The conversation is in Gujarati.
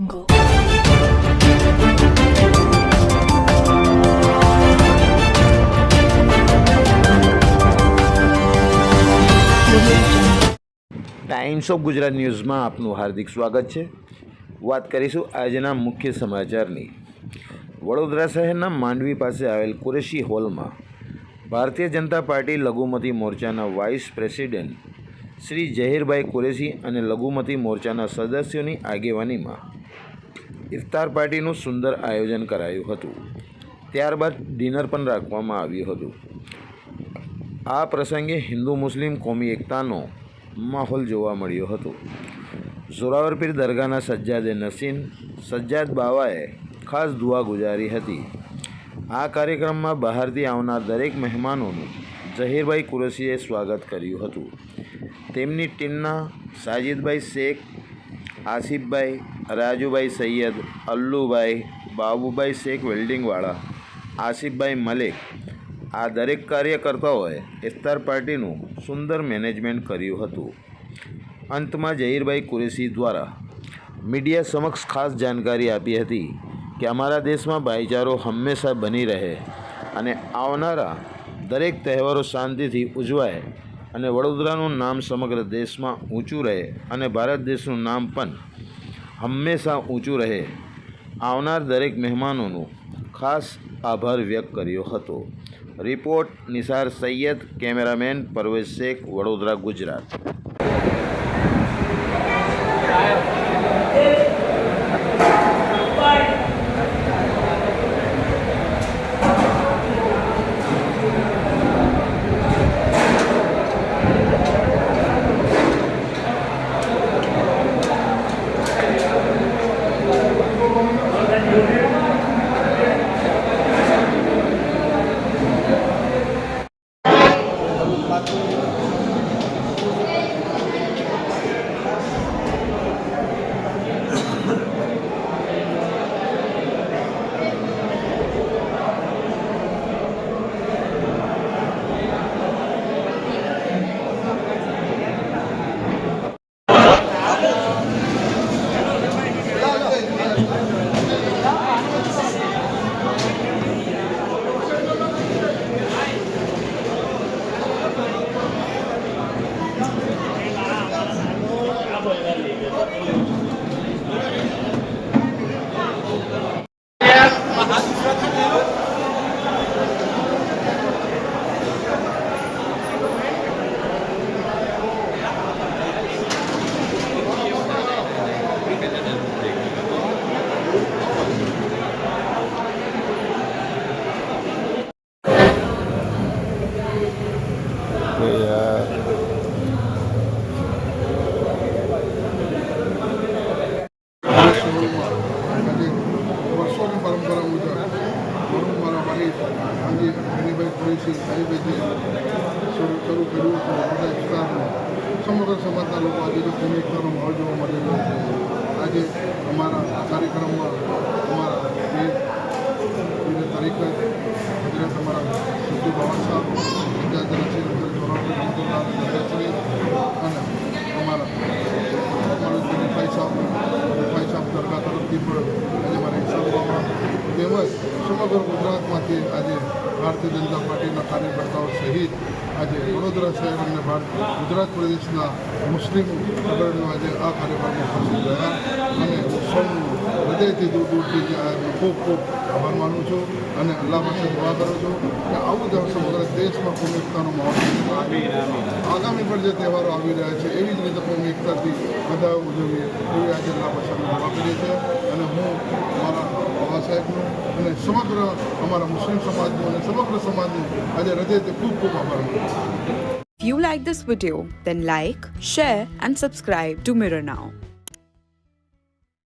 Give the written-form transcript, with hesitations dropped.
Go. ટાઈમ્સ ઓફ ગુજરાત ન્યૂઝમાં આપનું હાર્દિક સ્વાગત છે. વાત કરીશું આજના મુખ્ય સમાચારની. વડોદરા શહેરના માંડવી પાસે આવેલ કુરેશી હોલમાં ભારતીય જનતા પાર્ટી લઘુમતી મોરચાના વાઇસ પ્રેસિડેન્ટ શ્રી જહીરભાઈ કુરેશી અને લઘુમતી મોરચાના સદસ્યોની આગેવાનીમાં ઇફતાર પાર્ટીનું સુંદર આયોજન કરાયું હતું. ત્યારબાદ ડિનર પણ રાખવામાં આવ્યું હતું. આ પ્રસંગે હિન્દુ મુસ્લિમ કોમી એકતાનો માહોલ જોવા મળ્યો હતો. ઝોરાવર પીર દરગાહના સજ્જાદે નસીન સજ્જાદ બાવાએ ખાસ દુઆ ગુજારી હતી. આ કાર્યક્રમમાં બહારથી આવનાર દરેક મહેમાનોનું ઝહીરભાઈ કુરેશીએ સ્વાગત કર્યું હતું. તેમની ટીમના સાજિદભાઈ શેખ, આસિફભાઈ, રાજુભાઈ સૈયદ, અલ્લુભાઈ, બાબુભાઈ શેખ વેલ્ડિંગવાળા, આસિફભાઈ મલેક, આ દરેક કાર્યકર્તાઓએ ઇફતાર પાર્ટીનું સુંદર મેનેજમેન્ટ કર્યું હતું. અંતમાં ઝહીરભાઈ કુરેશી દ્વારા મીડિયા સમક્ષ ખાસ જાણકારી આપી હતી કે અમારા દેશમાં ભાઈચારો હંમેશા બની રહે અને આવનારા દરેક તહેવારો શાંતિથી ઉજવાય અને વડોદરાનું નામ સમગ્ર દેશમાં ઊંચું રહે અને ભારત દેશનું નામ પણ હંમેશા ઊંચું રહે. આવનાર દરેક મહેમાનોનો ખાસ આભાર વ્યક્ત કર્યો હતો. Report Nisar Saiyed, cameraman Parvez Shaikh, Vadodara, Gujarat. વર્ષોની પરંપરા મુજબ મારા વાલી આજે હનીભાઈ કુરેશી સાહેબે જે શરૂ કર્યું હતું બધા વિસ્તારમાં સમગ્ર સમાજના લોકો આજે જો કોમી એકતાનો માહોલ જોવા મળી રહ્યો છે. આજે અમારા કાર્યક્રમમાં અમારા તારીખ હજરત અમારા સિદ્ધુ ભવન સાહેબ, સજ્જાદ નસીર, અને અમારા ભાઈ સાહેબ દરગાહ તરફથી પણ આજે મારા હિસાબમાં તેમજ સમગ્ર ગુજરાતમાંથી આજે ભારતીય જનતા પાર્ટીના કાર્યકર્તાઓ સહિત આજે વડોદરા શહેર અને ગુજરાત પ્રદેશના મુસ્લિમ સગડનો આજે આ કાર્યક્રમમાં ઉપસ્થિત રહ્યા અને સૌનું હૃદયથી દૂર દૂરથી ખૂબ ખૂબ આભાર માનું છું અને અલ્લાહ પાસે દુઆ કરું છું કે આવું જ સમગ્ર દેશમાં કોમી એકતાનો માહોલ આગામી પણ જે તહેવારો આવી રહ્યા છે એવી જ રીતે કોમી એકતાથી બધા ઉજવીએ એવી આજે અલ્લાહ પાસે અમે દુઆ કરીએ છીએ. અને હું મારા બાબા સાહેબનું અને સમગ્ર અમારા મુસ્લિમ સમાજનું અને સમગ્ર સમાજનું આજે હૃદયથી ખૂબ ખૂબ આભાર માનું છું. If you like this video, then like, share and subscribe to Mirror Now.